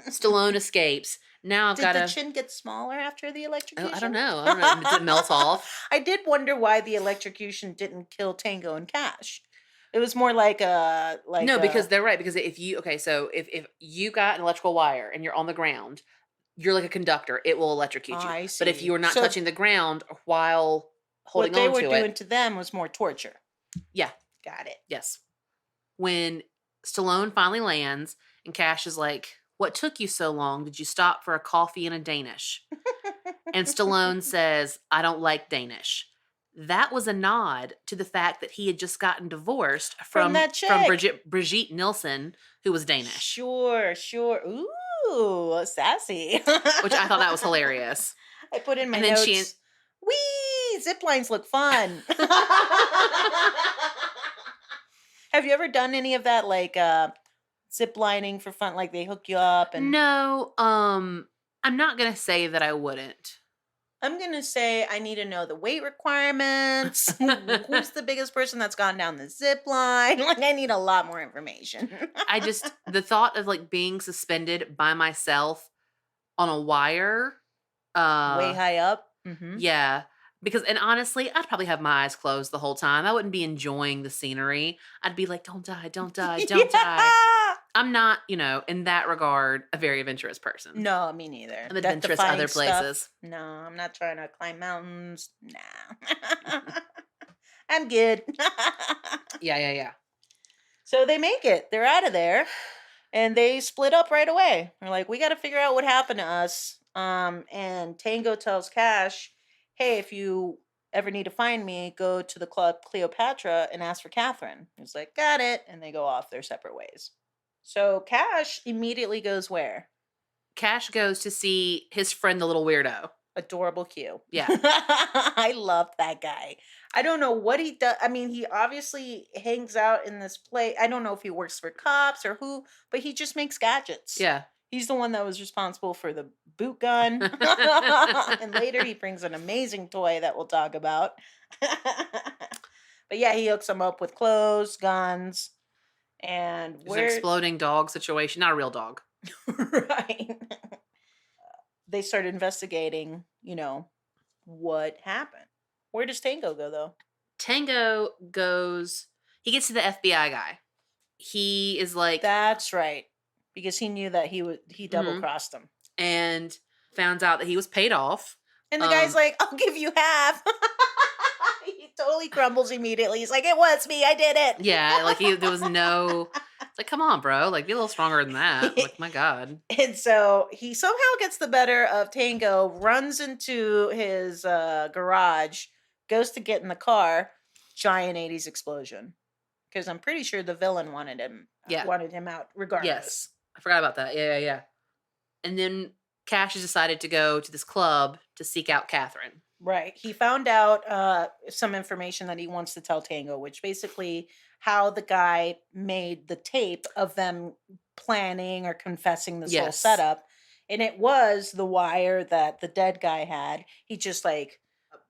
Stallone escapes. Now Did the chin get smaller after the electrocution? I don't know. Did it melt off? I did wonder why the electrocution didn't kill Tango and Cash. It was more like because they're right. Because if you you got an electrical wire and you're on the ground, you're like a conductor. It will electrocute you. I see. But if you are not touching the ground while holding on to it, what they were doing to them was more torture. Yeah, got it. Yes. When Stallone finally lands and Cash is like, "What took you so long? Did you stop for a coffee and a Danish?" And Stallone says, I don't like Danish. That was a nod to the fact that he had just gotten divorced From that chick. Brigitte Nielsen, who was Danish. Sure. Ooh, sassy. Which I thought that was hilarious. I put in my And then notes. Whee! Zip lines look fun. Have you ever done any of that, like zip lining for fun? Like they hook you up and No, I'm not gonna say that I wouldn't. I'm gonna say I need to know the weight requirements. Who's the biggest person that's gone down the zip line? Like I need a lot more information. The thought of like being suspended by myself on a wire, Way high up. Mm-hmm. yeah. Because, and honestly, I'd probably have my eyes closed the whole time. I wouldn't be enjoying the scenery. I'd be like, don't die, don't die, don't die. I'm not, in that regard, a very adventurous person. No, me neither. I'm adventurous other places. Stuff, no, I'm not trying to climb mountains. Nah. I'm good. Yeah. So they make it. They're out of there. And they split up right away. They're like, we got to figure out what happened to us. And Tango tells Cash, hey, if you ever need to find me, go to the club Cleopatra and ask for Catherine. He's like, got it. And they go off their separate ways. So Cash immediately goes where? Cash goes to see his friend, the little weirdo. Adorable Q. Yeah. I love that guy. I don't know what he does. I mean, he obviously hangs out in this place. I don't know if he works for cops or who, but he just makes gadgets. Yeah. He's the one that was responsible for the boot gun. And later he brings an amazing toy that we'll talk about. But yeah, he hooks them up with clothes, guns, and There's an exploding dog situation. Not a real dog. Right. They start investigating, what happened. Where does Tango go, though? Tango goes, he gets to the FBI guy. He is like... That's right. Because he knew that he double-crossed him. And found out that he was paid off. And the guy's like, I'll give you half. He totally crumbles immediately. He's like, it was me. I did it. Yeah, like there was no... It's like, come on, bro. Like, be a little stronger than that. Like, my God. And so he somehow gets the better of Tango, runs into his garage, goes to get in the car, giant 80s explosion. Because I'm pretty sure the villain wanted him out regardless. Yes. I forgot about that. Yeah. And then Cash has decided to go to this club to seek out Catherine. Right. He found out some information that he wants to tell Tango, which basically how the guy made the tape of them planning or confessing this whole setup. And it was the wire that the dead guy had. He just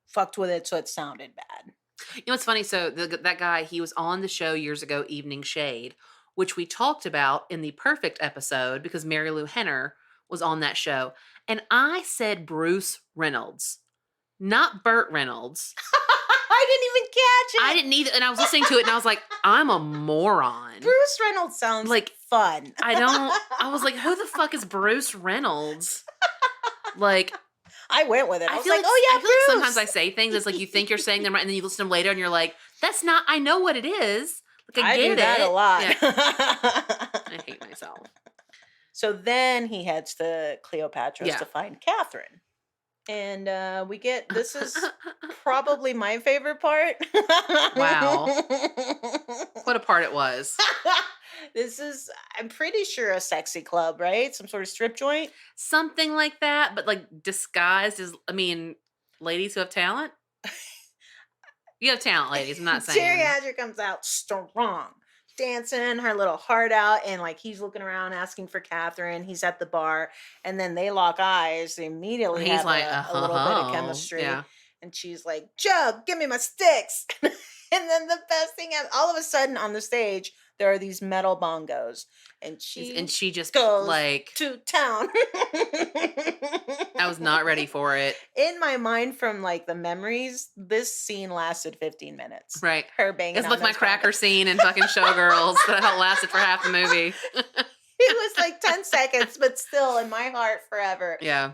fucked with it so it sounded bad. You know what's funny? So that guy, he was on the show years ago, Evening Shade, which we talked about in the Perfect episode because Mary Lou Henner was on that show. And I said Bruce Reynolds, not Burt Reynolds. I didn't even catch it. I didn't either. And I was listening to it and I was like, I'm a moron. Bruce Reynolds sounds like fun. I was like, who the fuck is Bruce Reynolds? Like, I went with it. I was like, oh yeah, I feel like sometimes I say things, it's like you think you're saying them right, and then you listen to them later and you're like, that's not, I know what it is. Like, I get do that a lot. Yeah. I hate myself. So then he heads to Cleopatra's to find Catherine. And this is probably my favorite part. Wow. What a part it was. This is, I'm pretty sure, a sexy club, right? Some sort of strip joint? Something like that, but disguised as, ladies who have talent. You have talent, ladies. I'm not saying. Terri Hatcher comes out strong, dancing her little heart out, and he's looking around asking for Catherine. He's at the bar, and then they lock eyes. They immediately have a little bit of chemistry. Yeah. And she's like, Jug, give me my sticks. And then the best thing, all of a sudden on the stage, there are these metal bongos. And she just goes to town. I was not ready for it. In my mind, from the memories, this scene lasted 15 minutes. Right. Her banging. It's like my cracker scene in fucking Showgirls that lasted for half the movie. It was like 10 seconds, but still in my heart forever. Yeah.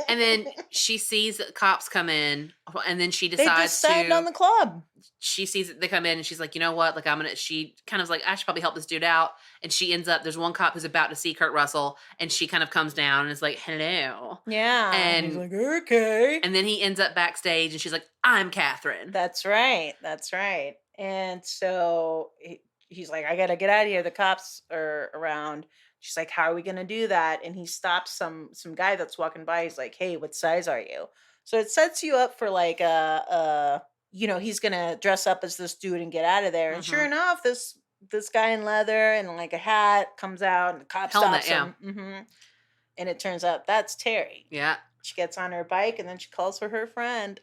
And then she sees that cops come in, and then she They decides just signed on to. the club. She sees that they come in, and she's like, you know what? Like, she kind of like, I should probably help this dude out. And she ends up, there's one cop who's about to see Kurt Russell, and she kind of comes down and is like, hello. Yeah. And he's like, okay. And then he ends up backstage, and she's like, I'm Catherine. That's right. That's right. And so he's like, I got to get out of here. The cops are around. She's like, how are we going to do that? And he stops some guy that's walking by. He's like, hey, what size are you? So it sets you up for like he's going to dress up as this dude and get out of there. And sure enough, this guy in leather and like a hat comes out, and the cop stops him. Mm-hmm. And it turns out that's Terri. Yeah. She gets on her bike, and then she calls her friend.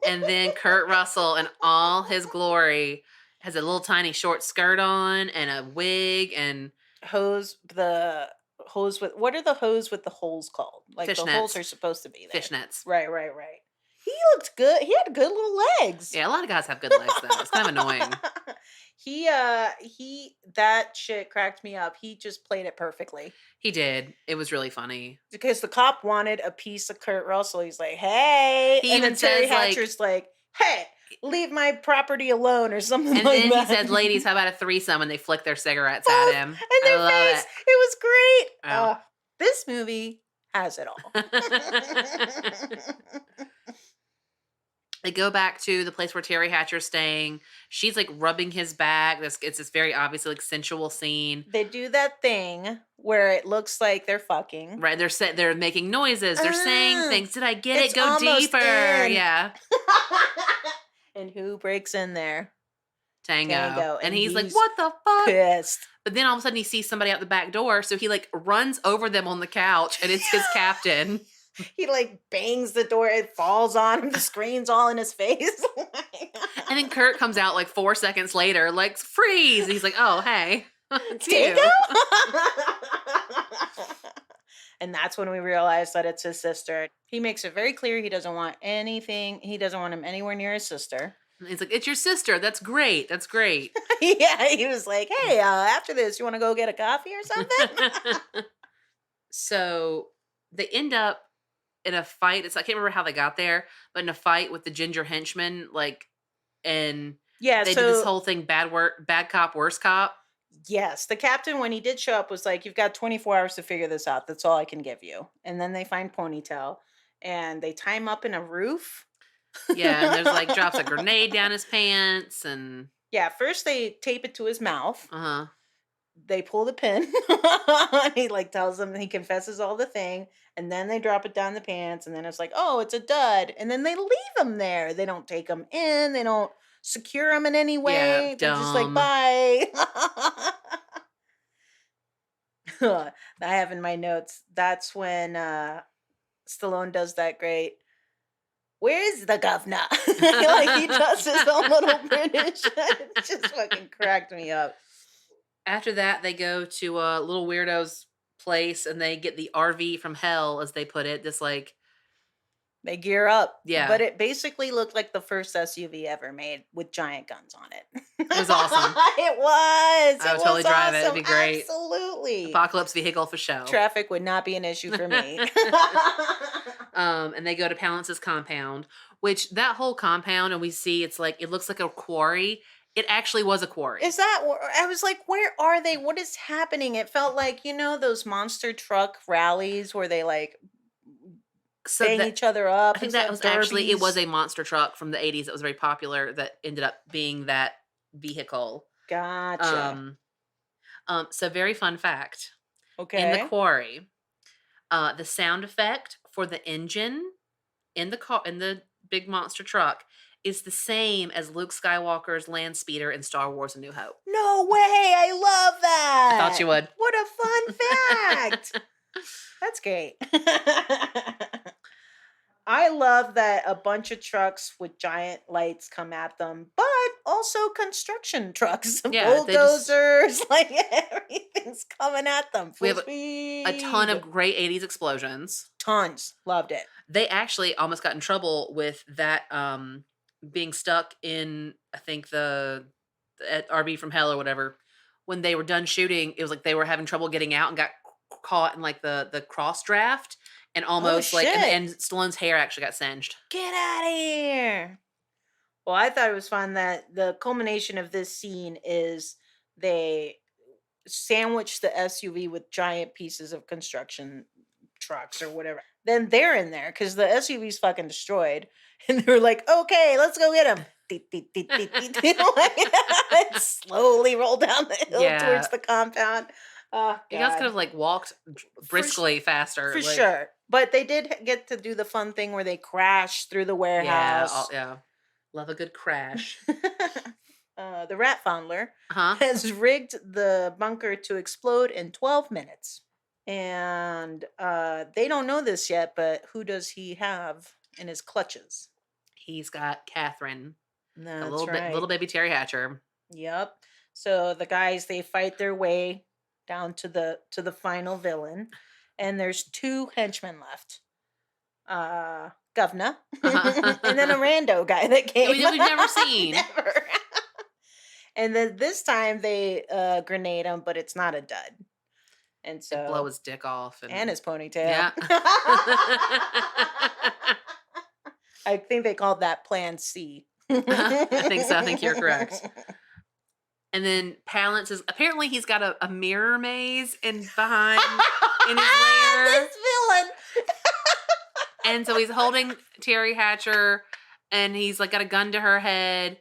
And then Kurt Russell, in all his glory, has a little tiny short skirt on and a wig and hose with, what are the hose with the holes called? Like fishnets. The holes are supposed to be there. Fishnets. Right. He looked good. He had good little legs. Yeah, a lot of guys have good legs though. It's kind of annoying. That shit cracked me up. He just played it perfectly. He did. It was really funny. Because the cop wanted a piece of Kurt Russell. He's like, hey. He even says, Terri Hatcher's like, hey, leave my property alone or something like that. And then he said, ladies, how about a threesome? And they flick their cigarettes at him. And their face. It was great. Oh. This movie has it all. They go back to the place where Terri Hatcher's staying. She's like rubbing his back. It's this very obviously like sensual scene. They do that thing where it looks like they're fucking. Right. They're making noises. They're saying things. Did I get it? Go deeper. In. Yeah. And who breaks in there? Tango. And he's like, what the fuck? Pissed. But then all of a sudden he sees somebody out the back door. So he like runs over them on the couch, and it's his captain. He like bangs the door. It falls on him. The screen's all in his face. And then Kurt comes out like 4 seconds later, like, freeze. And he's like, oh, hey. Tango? And that's when we realize that it's his sister. He makes it very clear he doesn't want anything. He doesn't want him anywhere near his sister. He's like, it's your sister. That's great. That's great. Yeah, he was like, hey, after this, you want to go get a coffee or something? So they end up in a fight. I can't remember how they got there, but in a fight with the ginger henchmen, like, and yeah, they did this whole thing, bad cop, worse cop. Yes, the captain, when he did show up, was like, you've got 24 hours to figure this out. That's all I can give you. And then they find Ponytail, and they tie him up in a roof. Yeah, and there's like drops a grenade down his pants, and yeah, first they tape it to his mouth. Uh-huh. They pull the pin. He like tells them, he confesses all the thing, and then they drop it down the pants, and then it's like, oh, it's a dud. And then they leave him there. They don't take him in. They don't secure him in any way. Yeah, they're just like, bye. I have in my notes, that's when Stallone does that great, where's the governor? Like he does his own little British. It just fucking cracked me up. After that, they go to a little weirdo's place, and they get the RV from hell, as they put it. This like, they gear up. Yeah. But it basically looked like the first SUV ever made with giant guns on it. It was awesome. It was. I would totally drive it. It'd be great. Absolutely. Apocalypse vehicle for show. Traffic would not be an issue for me. And they go to Palance's compound, which that whole compound, and we see it's like, it looks like a quarry. It actually was a quarry. Is that, I was like, where are they? What is happening? It felt like, those monster truck rallies where they like bang each other up. I think that was actually, it was a monster truck from the 80s that was very popular that ended up being that vehicle. Gotcha. So very fun fact. Okay. In the quarry, the sound effect for the engine in the car, in the big monster truck, is the same as Luke Skywalker's land speeder in Star Wars: A New Hope. No way! I love that! I thought you would. What a fun fact! That's great. I love that a bunch of trucks with giant lights come at them, but also construction trucks, bulldozers, like everything's coming at them. We have a ton of great 80s explosions. Tons. Loved it. They actually almost got in trouble with that being stuck in, I think, the RV from hell or whatever, when they were done shooting, it was like they were having trouble getting out and got caught in like the cross draft and almost like and Stallone's hair actually got singed. Get out of here. Well, I thought it was fun that the culmination of this scene is they sandwich the SUV with giant pieces of construction trucks or whatever. Then they're in there because the SUV's fucking destroyed. And they're like, okay, let's go get him. And slowly roll down the hill towards the compound. Oh, you guys could have like walked briskly faster. For sure. But they did get to do the fun thing where they crash through the warehouse. Yeah. Love a good crash. The rat fondler has rigged the bunker to explode in 12 minutes. And they don't know this yet, but who does he have in his clutches? He's got Catherine. That's little baby Terri Hatcher. Yep. So the guys, they fight their way down to the final villain. And there's 2 henchmen left. Governor. And then a rando guy that came. We've never seen. Never. And then this time they grenade him, but it's not a dud. And so they blow his dick off. And his ponytail. Yeah. I think they called that Plan C. I think so. I think you're correct. And then Palance is apparently he's got a mirror maze in his lair. This villain. And so he's holding Terri Hatcher, and he's like got a gun to her head.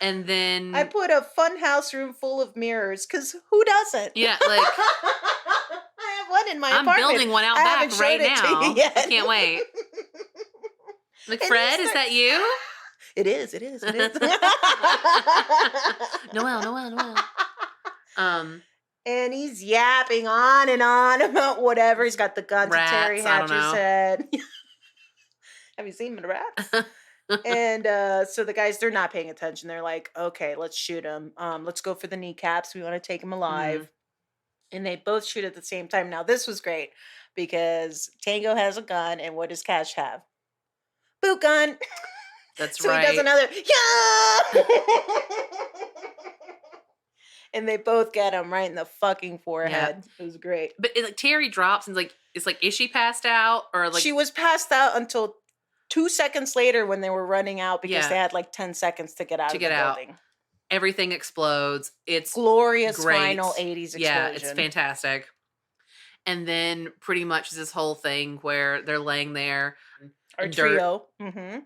And then I put a fun house room full of mirrors because who doesn't? Yeah, like I have one in my apartment. I'm building one out back right now. I can't wait. Like, Fred, is that you? It is. Noelle. And he's yapping on and on about whatever. He's got the gun to Terri Hatcher's head. Have you seen the rats? And so the guys, they're not paying attention. They're like, okay, let's shoot him. Let's go for the kneecaps. We want to take him alive. Mm-hmm. And they both shoot at the same time. Now, this was great because Tango has a gun, and what does Cash have? Boot gun. That's so right. So he does another, yeah! And they both get him right in the fucking forehead. Yeah. It was great. But like Terri drops and it's like, is she passed out or like? She was passed out until 2 seconds later when they were running out because they had like 10 seconds to get out of the building. Everything explodes. It's glorious great. Final 80s explosion. Yeah, it's fantastic. And then pretty much this whole thing where they're laying there. Our trio. Mm-hmm.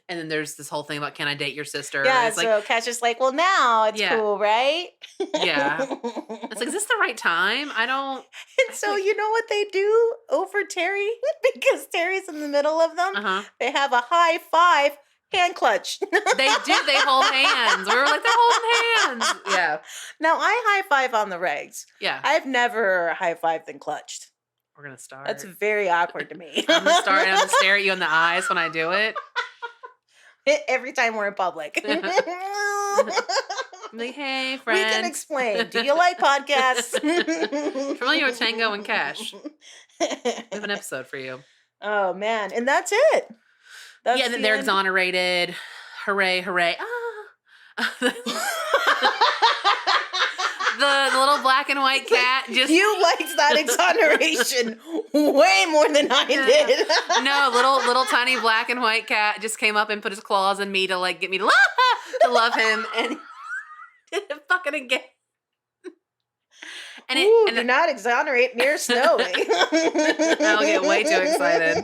And then there's this whole thing about, can I date your sister? Yeah, it's so Cash is like, well, now it's cool, right? Yeah. It's like, is this the right time? I don't... And so you know what they do over Terri? Because Terri's in the middle of them. Uh-huh. They have a high five hand clutch. They do. They hold hands. We were like, they're holding hands. Yeah. Now, I high five on the regs. Yeah. I've never high fived and clutched. We're going to start. That's very awkward to me. I'm going to start and I'm going to stare at you in the eyes when I do it. Every time we're in public. Like, hey, friends. We can explain. Do you like podcasts? Familiar with Tango and Cash. We have an episode for you. Oh, man. And that's it. That's and then they're exonerated. Hooray, hooray. The little black and white cat just... You liked that exoneration way more than I did. No, little tiny black and white cat just came up and put his claws in me to like get me to love him, and did it fucking again. And do not exonerate mere Snowy. I'll get way too excited.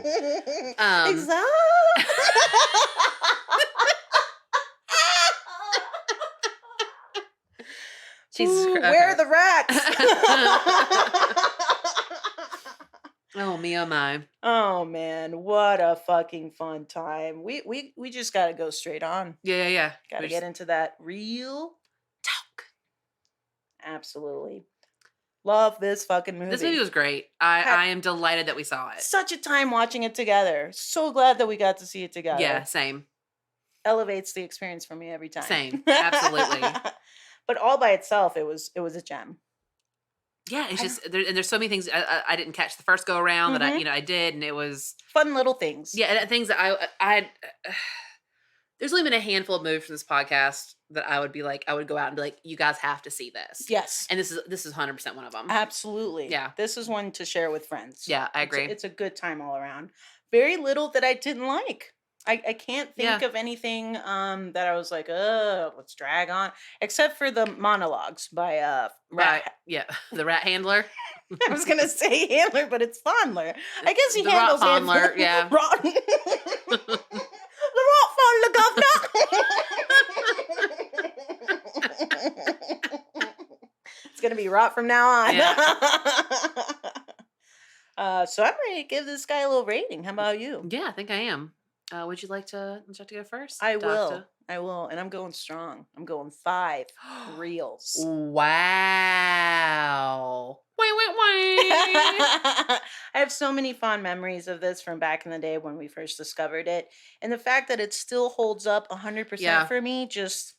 Jesus Christ. Where are the rats? Oh, me, oh my. Oh, man. What a fucking fun time. We just got to go straight on. Yeah. Got to get into that real talk. Absolutely. Love this fucking movie. This movie was great. I am delighted that we saw it. Such a time watching it together. So glad that we got to see it together. Yeah, same. Elevates the experience for me every time. Same. Absolutely. But all by itself, it was a gem. Yeah, it's just there's so many things I didn't catch the first go around that I did, and it was fun little things. Yeah, and things that I there's only been a handful of movies for this podcast that I would go out and be like, you guys have to see this. Yes. And this is 100% one of them. Absolutely. Yeah. This is one to share with friends. Yeah, I agree. It's a good time all around. Very little that I didn't like. I can't think of anything that I was like, let's drag on. Except for the monologues by Rat. Yeah. The rat handler. I was gonna say handler, but it's fondler. I guess he The handles rot fondler, yeah. Rot. The rot fondler, governor. It's gonna be rot from now on. Yeah. So I'm ready to give this guy a little rating. How about you? Yeah, I think I am. Would you like to go first? I Doctor? will, and I'm going strong. I'm going 5 reels. Wow. Wait. I have so many fond memories of this from back in the day when we first discovered it. And the fact that it still holds up 100% for me, just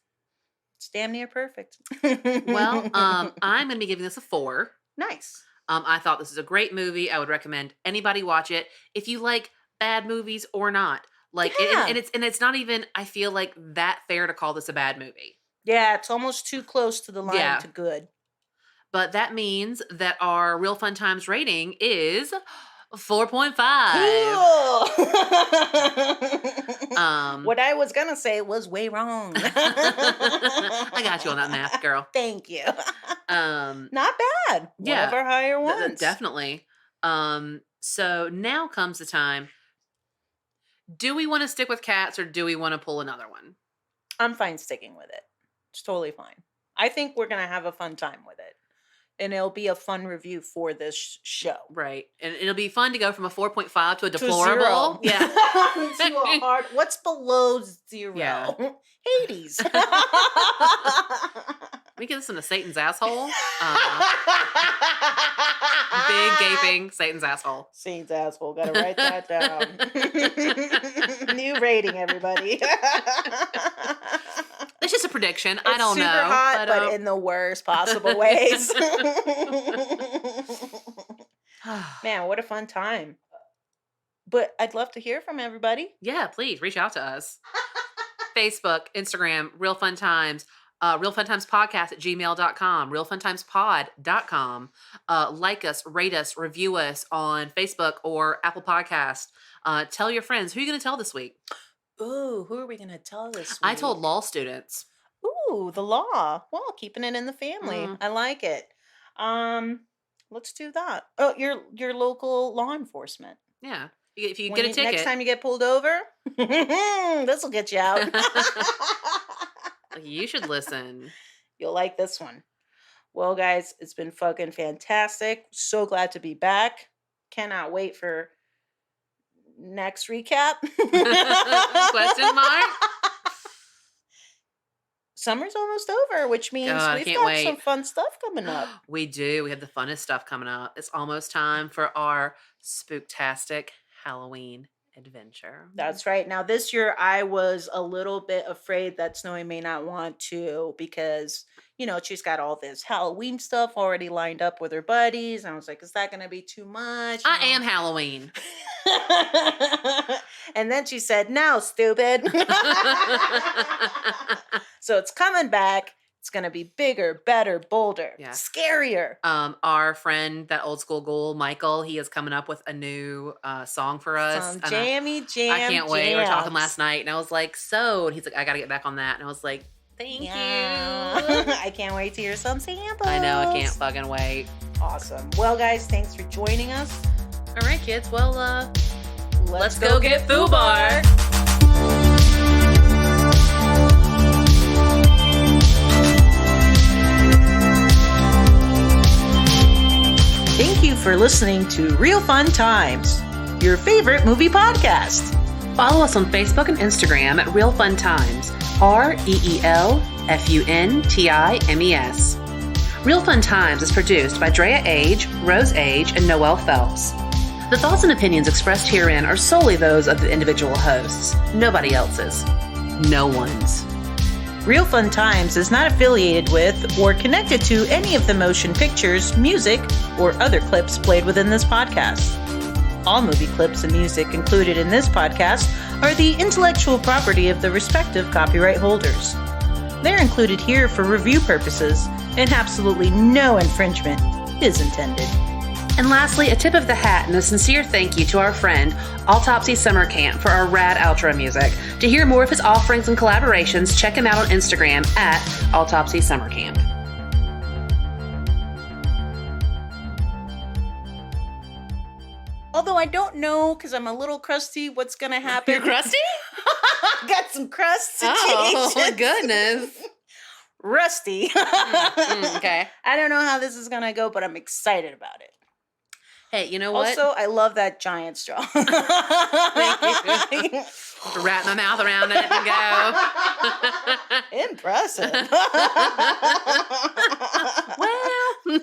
it's damn near perfect. Well, I'm going to be giving this a 4. Nice. I thought this is a great movie. I would recommend anybody watch it if you like bad movies or not. Like, and it's not even, I feel like, that fair to call this a bad movie. Yeah, it's almost too close to the line to good. But that means that our Real Fun Times rating is 4.5. Cool. What I was gonna say was way wrong. I got you on that math, girl. Thank you. Not bad. One of our higher ones. Definitely. So now comes the time. Do we want to stick with cats or do we want to pull another one? I'm fine sticking with it. It's totally fine. I think we're gonna have a fun time with it. And it'll be a fun review for this show. Right. And it'll be fun to go from a 4.5 to a deplorable. Yeah. To a hard. What's below 0? Yeah. Hades. We get this into Satan's asshole. Big gaping Satan's asshole. Satan's asshole. Gotta write that down. New rating, everybody. It's just a prediction. It's I don't know. Super hot, but in the worst possible ways. Man, what a fun time. But I'd love to hear from everybody. Yeah, please reach out to us. Facebook, Instagram, Real Fun Times, Real Fun Times Podcast at gmail.com, realfuntimespod.com. Like us, rate us, review us on Facebook or Apple Podcast. Tell your friends. Who are you going to tell this week? Ooh, who are we going to tell this week? I told law students. Ooh, the law. Well, keeping it in the family. I like it. Let's do that. Oh, your local law enforcement. Yeah. If you get a ticket. Next time you get pulled over, this will get you out. You should listen. You'll like this one. Well, guys, it's been fucking fantastic. So glad to be back. Cannot wait for next recap. Question mark? Summer's almost over, which means we've got some fun stuff coming up. We do. We have the funnest stuff coming up. It's almost time for our spooktastic Halloween adventure. That's right. Now, this year, I was a little bit afraid that Snowy may not want to because, she's got all this Halloween stuff already lined up with her buddies. And I was like, is that going to be too much? I am Halloween. And then she said, no, stupid. So it's coming back. It's going to be bigger, better, bolder, scarier. Our friend, that old school ghoul, Michael, he is coming up with a new song for us. Some jammy jam. I can't wait. We were talking last night and I was like, so, and he's like, I got to get back on that. And I was like, thank you. I can't wait to hear some samples. I know. I can't fucking wait. Awesome. Well, guys, thanks for joining us. All right, kids. Well, let's go get FUBAR. Thank you for listening to Real Fun Times, your favorite movie podcast. Follow us on Facebook and Instagram at Real Fun Times, REELFUNTIMES. Real Fun Times is produced by Drea Age, Rose Age, and Noelle Phelps. The thoughts and opinions expressed herein are solely those of the individual hosts, nobody else's. No one's. Real Fun Times is not affiliated with or connected to any of the motion pictures, music, or other clips played within this podcast. All movie clips and music included in this podcast are the intellectual property of the respective copyright holders. They're included here for review purposes, and absolutely no infringement is intended. And lastly, a tip of the hat and a sincere thank you to our friend Autopsy Summer Camp for our rad outro music. To hear more of his offerings and collaborations, check him out on Instagram at Autopsy Summer Camp. Although I don't know, because I'm a little crusty, what's going to happen. You're crusty? Got some crust. Oh, my goodness. Rusty. Okay. I don't know how this is going to go, but I'm excited about it. Hey, you know what? Also, I love that giant straw. Thank you. Wrap my mouth around it and go. Impressive. Well.